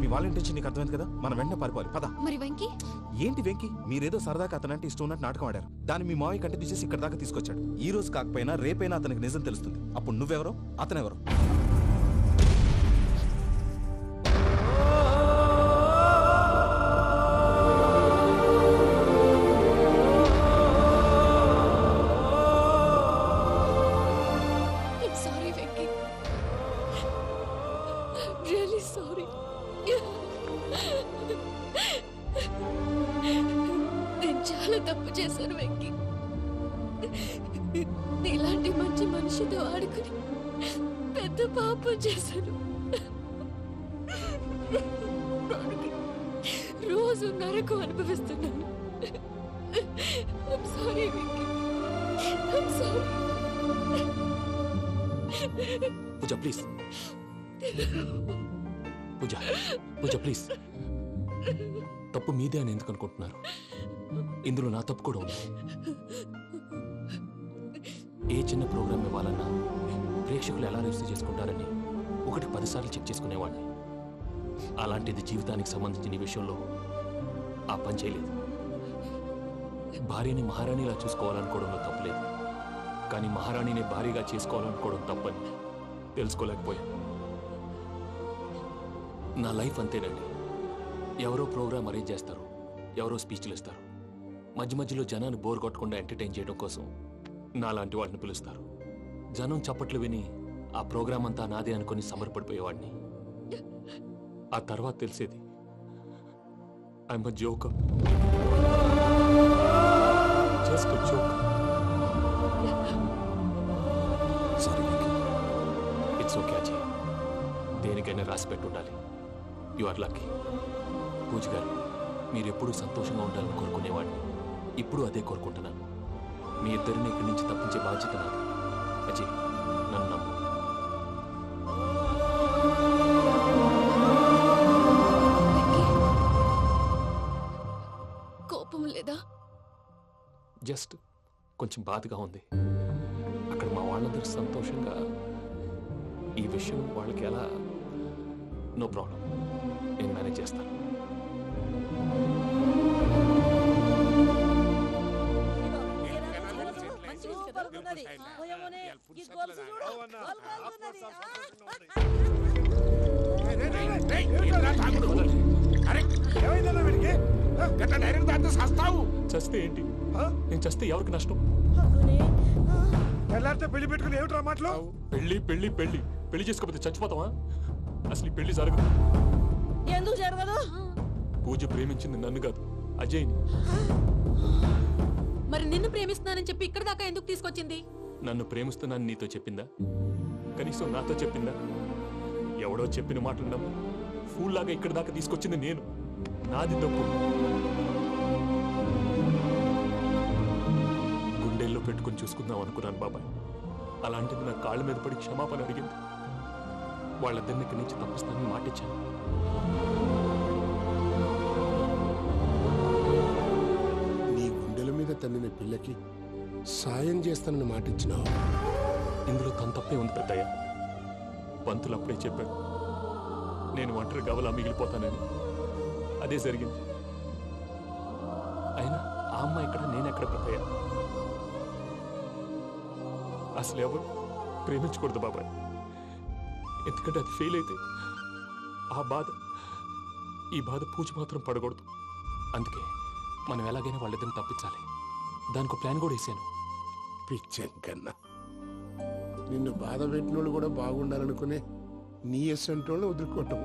మీ వాళ్ళ ఇంటెన్షన్ నీకు అర్థమైంది కదా, మనం వెంటనే పారిపోవాలి. పద. మరి వెంకీ? ఏంటి వెంకీ? మీరేదో సరదాగా అతనంటే ఇష్టం ఉన్నట్టు నాటకం ఆడారు. దాన్ని మీ మావయ్య కంటే తీసేసి ఇక్కడ దాకా తీసుకొచ్చాడు. ఈ రోజు కాకపోయినా రేపైనా అతనికి నిజం తెలుస్తుంది. అప్పుడు నువ్వెవరో అతనెవరో. నేను చాలా తప్పు చేశాను వెంకీ. నీలాంటి మంచి మనిషితో ఆడుకుని పెద్ద పాపం చేశాను. రోజు నరకం అనుభవిస్తున్నాను. I'm sorry, Venky. I'm sorry. Pooja please. Pooja Pooja please. తప్పు మీదే అని ఎందుకు అనుకుంటున్నారు? ఇందులో నా తప్పు కూడా ఉంది. ఏ చిన్న ప్రోగ్రామ్ ఇవ్వాలన్నా ప్రేక్షకులు ఎలా రిసీవ్ చేసుకుంటారని 1-10 సార్లు చెక్ చేసుకునేవాడిని. అలాంటిది జీవితానికి సంబంధించిన ఈ విషయంలో ఆ పని చేయలేదు. భార్యని మహారాణిలా చూసుకోవాలనుకోవడంలో తప్పులేదు, కానీ మహారాణిని భార్యగా చేసుకోవాలనుకోవడం తప్పని తెలుసుకోలేకపోయాను. నా లైఫ్ అంతేనండి. ఎవరో ప్రోగ్రామ్ అరేంజ్ చేస్తారు, ఎవరో స్పీచ్లు ఇస్తారు. మధ్య మధ్యలో జనాన్ని బోర్ కొట్టకుండా ఎంటర్టైన్ చేయడం కోసం నాలాంటి వాడిని పిలుస్తారు. జనం చప్పట్లు విని ఆ ప్రోగ్రామ్ అంతా నాదే అనుకుని సమర్పడిపోయేవాడిని. ఆ తర్వాత తెలిసేది I'm a joker. Just a joker. Sorry, it's okay Ajay. దేనికైనా రాసి పెట్టి ఉండాలి. You are lucky. పూజ గారు, మీరెప్పుడూ సంతోషంగా ఉండాలని కోరుకునేవాడిని. ఇప్పుడు అదే కోరుకుంటున్నాను. మీ ఇద్దరిని ఇక్కడి నుంచి తప్పించే బాధ్యత నాది. అజయ్, నన్ను నమ్ము. కోపం లేదా? జస్ట్ కొంచెం బాధగా ఉంది. అక్కడ మా వాళ్ళందరూ సంతోషంగా ఈ విషయం వాళ్ళకి ఎలా. నో ప్రాబ్లం, నేను మేనేజ్ చేస్తాను. చస్తే ఏంటి? నేను చస్తే ఎవరికి నష్టం? పెళ్లి పెట్టుకుని ఏమిట్రా మాటలు? పెళ్లి పెళ్లి పెళ్లి పెళ్లి చేసుకోకపోతే చచ్చిపోతావా? అసలు ఈ పెళ్లి జరగదు. ఎందుకు జరగదు? పూజ ప్రేమించింది నన్ను కాదు, అజయ్ని. మరి నిన్ను ప్రేమిస్తున్నానని చెప్పి ఇక్కడ దాకా ఎందుకు తీసుకొచ్చింది? నన్ను ప్రేమిస్తున్నాను నీతో చెప్పిందా? కనీసం నాతో చెప్పిందా? ఎవడో చెప్పిన మాటలు నమ్ము ఫూల్ లాగా ఇక్కడ దాకా తీసుకొచ్చింది నేను. నాది తప్పు. గుండెల్లో పెట్టుకుని చూసుకుందాం అనుకున్నాను బాబాయ్. అలాంటిది నా కాళ్ళ మీద పడి క్షమాపణ అడిగింది. వాళ్ళిద్దరిని ఇక్కడి నుంచి తప్పిస్తానని మాటిచ్చాను. నీ గుండెల మీద తన్నిన పిల్లకి సాయం చేస్తానని మాటిచ్చినావు. ఇందులో తన తప్పే ఉంది పెద్దయ్య. పంతులు అప్పుడే చెప్పాడు నేను ఒంటరి గవలా మిగిలిపోతానని. అదే జరిగింది. అయినా ఆ అమ్మ ఎక్కడ, నేనెక్కడ పెద్దయ్య? అసలు ఎవరు ప్రేమించకూడదు బాబాయ్. ఎందుకంటే అది ఫెయిల్ అయితే ఆ బాధ, ఈ బాధ పూజ మాత్రం పడకూడదు. అందుకే మనం ఎలాగైనా వాళ్ళిద్దరిని తప్పించాలి. దానికి ప్లాన్ కూడా వేసాను. పిచ్చంకన్నా నిన్ను బాధ పెట్టినోళ్ళు కూడా బాగుండాలనుకునే నీ ఎస్సంటోళ్ళు వదులుకోవటం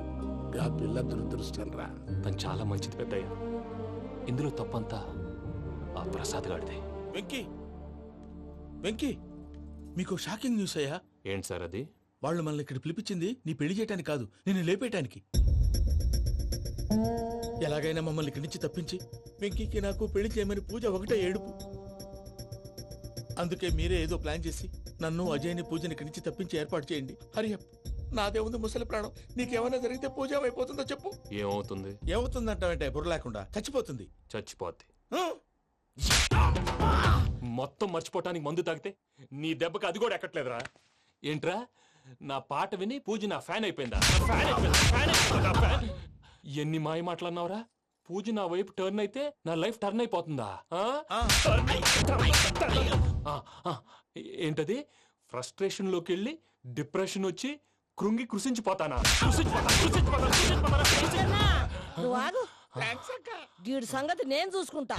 ఆ పిల్ల దురదృష్టం రా. తను చాలా మంచిది పెద్దయ్య. ఇందులో తప్పంతా ఆ ప్రసాద్ గాడిదే. వెంకీ, వెంకీ, మీకు షాకింగ్ న్యూస్ అయ్యా. ఏంటి సార్ అది? వాళ్ళు మనల్ని ఇక్కడ పిలిపించింది నీ పెళ్లి చేయటానికి కాదు, నిన్ను లేపేయటానికి. ఎలాగైనా మమ్మల్ని ఇక్కడి నుంచి తప్పించి వెంకీకి నాకు పెళ్లి చేయమని పూజ ఒకటే ఏడుపు. అందుకే మీరే ఏదో ప్లాన్ చేసి నన్ను అజయ్ని పూజని ఇక్కడి నుంచి తప్పించి ఏర్పాటు చేయండి. హరియప్, నాదే ఉంది ముసలి ప్రాణం. నీకేమైనా జరిగితే పూజ ఏమైపోతుందో చెప్పు. ఏమవుతుంది? ఏమవుతుందంటావంటే బుర్ర లేకుండా చచ్చిపోతుంది. చచ్చిపోద్ది. మొత్తం మర్చిపోవటానికి మందు తాగితే నీ దెబ్బకి అది కూడా ఎక్కట్లేదురా. ఏంట్రా, నా పాట విని పూజ నా ఫ్యాన్ అయిపోయిందా? ఎన్ని మాయ మాటలన్నావురా? పూజ నా వైపు టర్న్ అయితే నా లైఫ్ టర్న్ అయిపోతుందా? ఆ? ఆ, ఆ, ఏంటది? ఫ్రస్ట్రేషన్ లోకి వెళ్ళి డిప్రెషన్ వచ్చి కృంగి కృషించిపోతానా? నువ్వు ఆగు. వీడి సంగతి నేను చూసుకుంటా.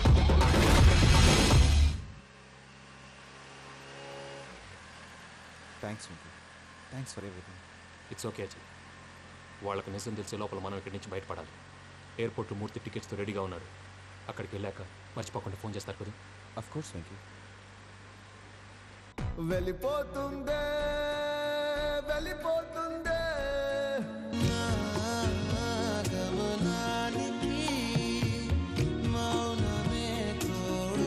Thanks Venky, thanks for everything. It's okay Ajay. వాళ్ళకి నిజం తెలిసే లోపల మనం ఇక్కడి నుంచి బయటపడాలి. ఎయిర్పోర్ట్లో మూర్తి టికెట్స్తో రెడీగా ఉన్నాడు. అక్కడికి వెళ్ళాక మర్చిపోకుండా ఫోన్ చేస్తారు కదా. Of course Venky. వెళ్ళిపోతుందే వెళ్ళిపోతుందే గమనానికి మౌనమే తోడు.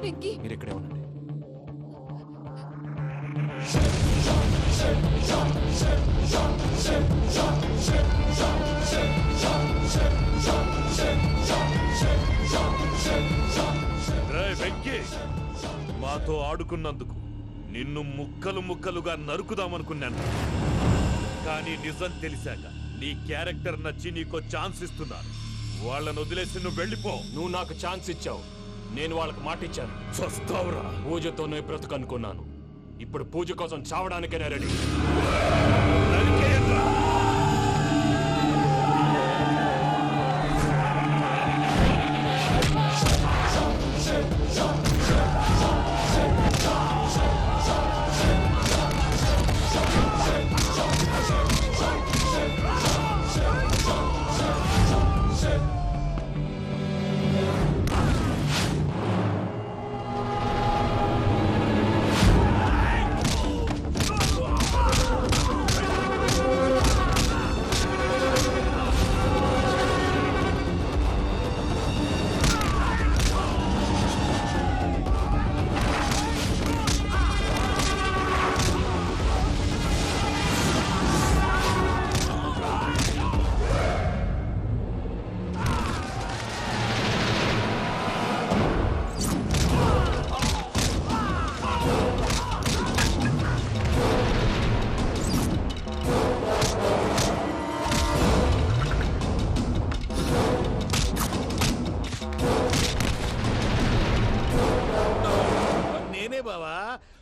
వెంకీ, మీరు ఇక్కడే ఉండండి. రేయ్ వెంకీ, మాతో ఆడుకున్నందుకు నిన్ను ముక్కలు ముక్కలుగా నరుకుదామనుకున్నాను. కానీ నిజం తెలిసాక నీ క్యారెక్టర్ నచ్చి నీకో ఛాన్స్ ఇస్తున్నాను. వాళ్ళను వదిలేసి నువ్వు వెళ్ళిపో. నువ్వు నాకు ఛాన్స్ ఇచ్చావు, నేను వాళ్ళకి మాట ఇచ్చాను. చస్తావురా. పూజతోనే బ్రతుకనుకున్నాను. ఇప్పుడు పూజ కోసం చావడానికైనా రెడీ. నరికేయండ్రా.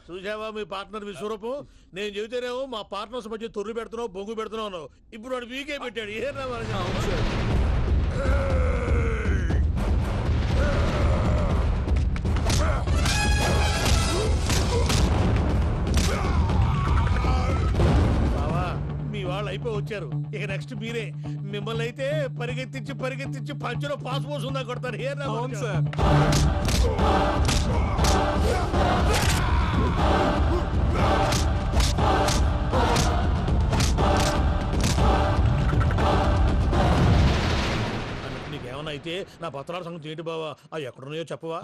చూసావా మీ పార్ట్నర్ విశ్వరూపం? నేను చెబితేనేమో మా పార్ట్నర్స్ మధ్య తొర్రు పెడుతున్నావు, బొంగు పెడుతున్నావు అన్నావు. ఇప్పుడు వాడు వీకే పెట్టాడు. బావా, మీ వాళ్ళు అయిపోయి వచ్చారు. ఇక నెక్స్ట్ మీరే. మిమ్మల్ని అయితే పరిగెత్తించి పరిగెత్తించి పంచలో పాస్ పోసుందా కొడతారు. అవును సార్. నీకేమన్నా అయితే నా పత్రాల సంగతి ఏంటి బావా? అవి ఎక్కడున్నాయో చెప్పవా?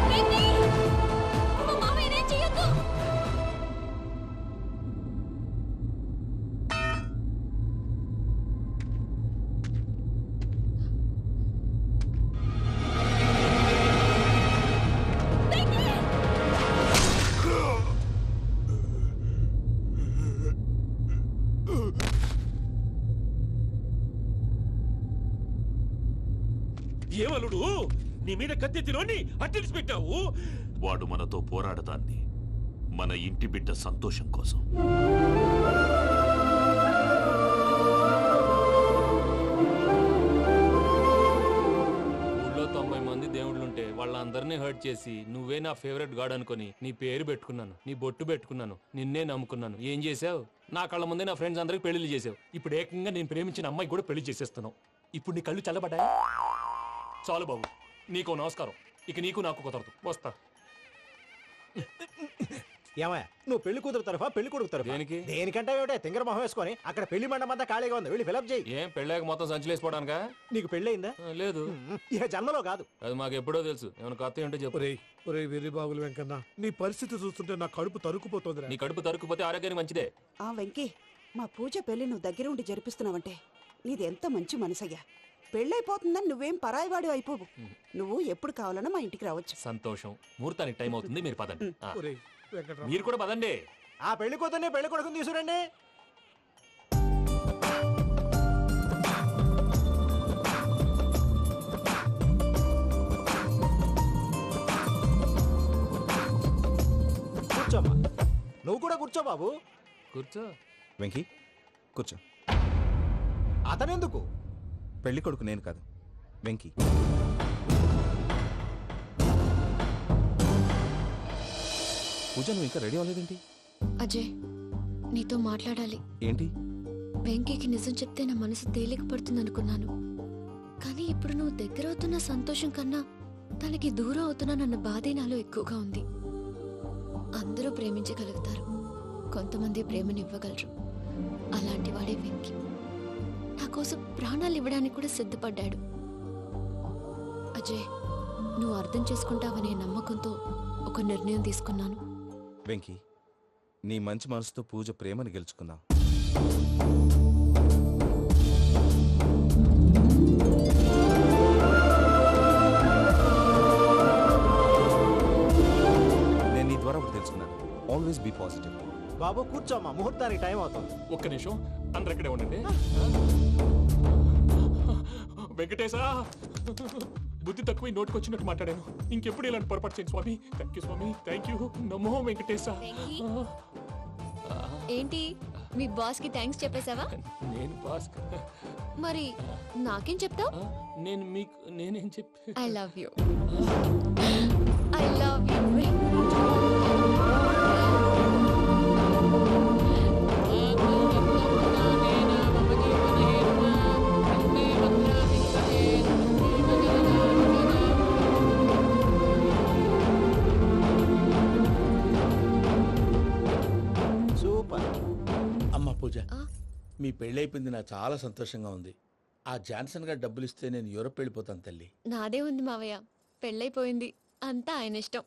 వెంకీ, మా మామయ్యనేం చెయ్యొద్దు. ఏమలుడు, నీ మీద కత్తెత్తిలోని అట్టెలిసి పెట్టావు. వాడు మనతో పోరాడదాన్ని మన ఇంటి బిడ్డ సంతోషం కోసం. ఊళ్ళో 90 మంది దేవుడి దేవుళ్ళుంటే వాళ్ళందరినీ హర్ట్ చేసి నువ్వే నా ఫేవరెట్ గాడ్ అనుకొని నీ పేరు పెట్టుకున్నాను, నీ బొట్టు పెట్టుకున్నాను, నిన్నే నమ్ముకున్నాను. ఏం చేసావు? నా కళ్ళ ముందే నా ఫ్రెండ్స్ అందరికి పెళ్లి చేసావు. ఇప్పుడు ఏకంగా నేను ప్రేమించిన అమ్మాయి కూడా పెళ్లి చేసేస్తున్నావు. ఇప్పుడు నీ కళ్ళు చల్లబడ్డాయి. చాలు బాబు, నీకో నమస్కారం. ఇక నీకు నాకు కుదరదు. వస్తా. ఏమయ్య నువ్వు పెళ్లి కూతురు తరఫా పెళ్లి కొడుకు తరఫా? దేనికి? దేనికంటే ఏమిటే తింగర మొహం వేసుకొని అక్కడ పెళ్లి మండపం అంతా ఖాళీగా ఉంది, వెళ్ళి ఫిలప్ చేయి. ఏం పెళ్ళాక మొత్తం సంచలేసిపోవడానికా? నీకు పెళ్ళయిందా? లేదు. ఇక జన్మలో కాదు. అది మాకు ఎప్పుడో తెలుసు. ఏమైనా కొత్త ఏంటో చెప్పు. ఒరే వెర్రి బాగులు వెంకన్న, నీ పరిస్థితి చూస్తుంటే నా కడుపు తరుక్కుపోతుంది. నీ కడుపు తరుక్కుపోతే ఆరోగ్యానికి మంచిదే. ఆ వెంకీ, మా పూజ పెళ్లి నువ్వు దగ్గర ఉండి జరిపిస్తున్నావంటే నీది ఎంత మంచి మనసయ్యా. పెళ్ళైపోతుందని నువ్వేం పరాయివాడు అయిపోవు. నువ్వు ఎప్పుడు కావాలన్నా మా ఇంటికి రావచ్చు. సంతోషం. ముహూర్తానికి టైం అవుతుంది, మీరు పదండి. ఆ. ఒరేయ్ వెంకట్రావు, మీరు కూడా పదండి. ఆ పెళ్లి కూతుర్ని పెళ్లి కొడుకుని తీసుకురండి. కూర్చోమ్మా. నువ్వు కూడా కూర్చో బాబు. కూర్చో. వెంకీ కూర్చో. అతనెందుకు? పెళ్లి కొడుకు నేను కాదు, వెంకీ. పూజ, నువ్వు ఇంకా రెడీ అవ్వలేదేంటి? అజయ్, నీతో మాట్లాడాలి. ఏంటి? వెంకీకి నిజం చెప్తే నా మనసు తేలిక పడుతుంది అనుకున్నాను. కానీ ఇప్పుడు నువ్వు దగ్గర అవుతున్న సంతోషం కన్నా తనకి దూరం అవుతున్నానన్న బాధే నాలో ఎక్కువగా ఉంది. అందరూ ప్రేమించగలుగుతారు, కొంతమంది ప్రేమనివ్వగలరు. అలాంటి వాడే వెంకీ. నా కోసం ప్రాణాలు ఇవ్వడానికి కూడా సిద్ధపడ్డాడు. అజయ్, నువ్వు అర్థం చేసుకుంటావనే నమ్మకంతో ఒక నిర్ణయం తీసుకున్నాను. వెంకీ, నీ మంచి మనసుతో పూజ ప్రేమని గెలుచుకుందాం. నేను నీ ద్వారా ఒకటి తెలుసుకున్నాను. Always be positive. బాబు కూర్చోమ్మా, ముహూర్తానికి టైం అవుతుంది. ఒక్క నిమిషం, అందరు ఇక్కడే ఉండండి. వెంకటేశా, బుద్ధి తక్కువ నోటికొచ్చినట్టు మాట్లాడాను. ఇంకెప్పుడు ఇలాంటి పొరపాటు చేయండి స్వామి. థ్యాంక్ యూ స్వామి, థ్యాంక్ యూ. నమో వెంకటేశా. ఏంటి, మీ బాస్ కి థ్యాంక్స్ చెప్పేశావా? నేను బాస్. మరి నాకేం చెప్తావు? నేను మీకు నేనేం చెప్పి. I love you. I love you. Super. అమ్మ పూజ, ఆ? మీ పెళ్ళైపోయింది, నాకు చాలా సంతోషంగా ఉంది. ఆ జాన్సన్ గారు డబ్బులు ఇస్తే నేను యూరోప్ వెళ్ళిపోతాను తల్లి. నాదే ఉంది మావయ్య, పెళ్ళైపోయింది, అంతా ఆయన ఇష్టం.